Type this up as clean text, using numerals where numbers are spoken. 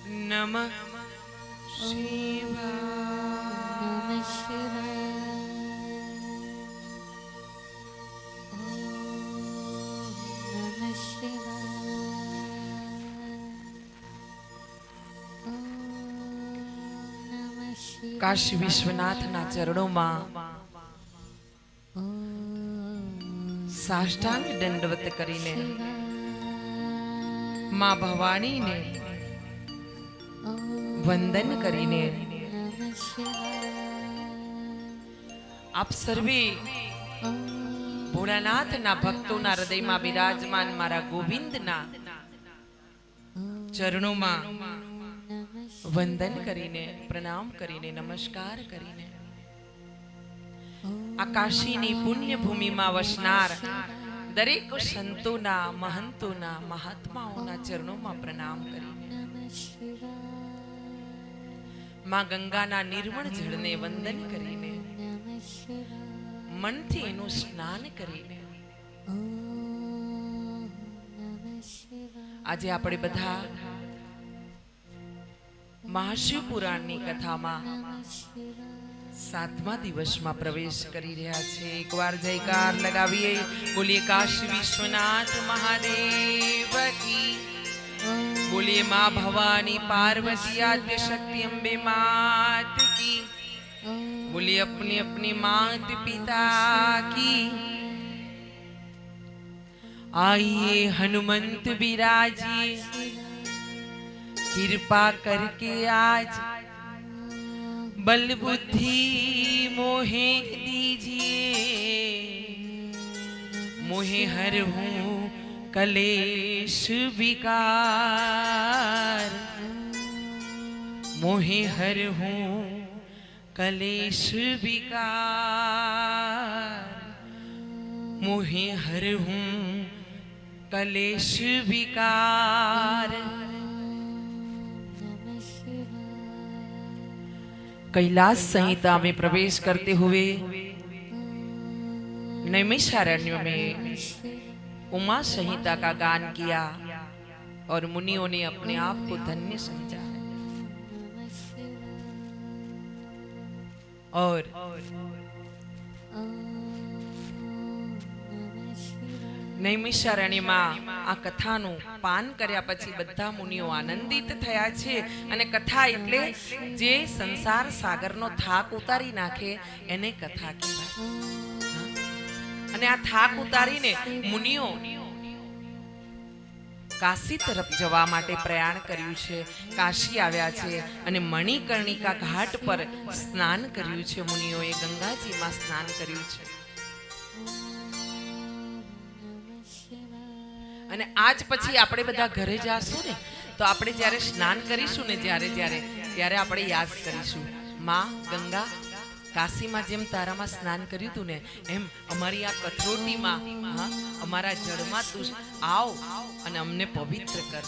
નમઃ શિવાય. કાશી વિશ્વનાથના ચરણોમાં સાષ્ટાંગ દંડવત કરીને માં ભવાનીને વંદન કરીને આપ સર્વે ભોળાનાથના ભક્તોના હૃદયમાં બિરાજમાન મારા ગોવિંદના ચરણોમાં વંદન કરીને પ્રણામ કરીને નમસ્કાર કરીને આ કાશીની પુણ્ય ભૂમિમાં વસનાર દરેક સંતોના મહંતોના મહાત્માઓના ચરણોમાં પ્રણામ કરીને માં ગંગાના નિર્મળ જળને વંદન કરીને મનથી એનું સ્નાન કરીને આજે આપણે બધા મહાશિવપુરાણની કથામાં 7મા દિવસમાં પ્રવેશ કરી રહ્યા છે. એકવાર જયકાર લગાવીએ, બોલીએ કાશી વિશ્વનાથ મહાદેવ કી, બોલીએ માં ભવાની પાર્વતી આદ્ય શક્તિ અંબે मात की, बोलिए अपने अपने मात पिता की. आइए हनुमंत विराजिए, कृपा करके आज बल बुद्धि मोहे दीजिए, मोहे हर हूँ कलेश विकार, मोहे हर हूँ कलेश विकार, मोहे हर हूँ कलेश विकार. कैलाश संहिता में प्रवेश करते हुए नैमिषारण्य में उमा संहिता का गान किया और मुनियों ने अपने आप को धन्य समझा. और નૈમિષારણ્યમાં આ કથાનું પાન કર્યા પછી બધા મુનિઓ આનંદિત થયા છે. અને કથા એટલે જે સંસાર સાગરનો થાક ઉતારી નાખે એને કથા કહેવાય. અને આ થાક ઉતારીને મુનિઓ કાશી તરફ જવા માટે પ્રયાણ કર્યું છે. કાશી આવ્યા છે અને મણિકર્ણિકા ઘાટ પર સ્નાન કર્યું છે. મુનિઓએ ગંગાજીમાં સ્નાન કર્યું છે. અને આજ પછી આપણે બધા ઘરે જાશું ને, તો આપણે જ્યારે સ્નાન કરીશું ને, ત્યારે આપણે યાદ કરીશું, માં ગંગા, કાશીમાં જેમ તારામાં સ્નાન કર્યું હતું ને, એમ અમારી આ કથરોટીમાં, અમારા જળમાં તું આવ અને અમને પવિત્ર કર.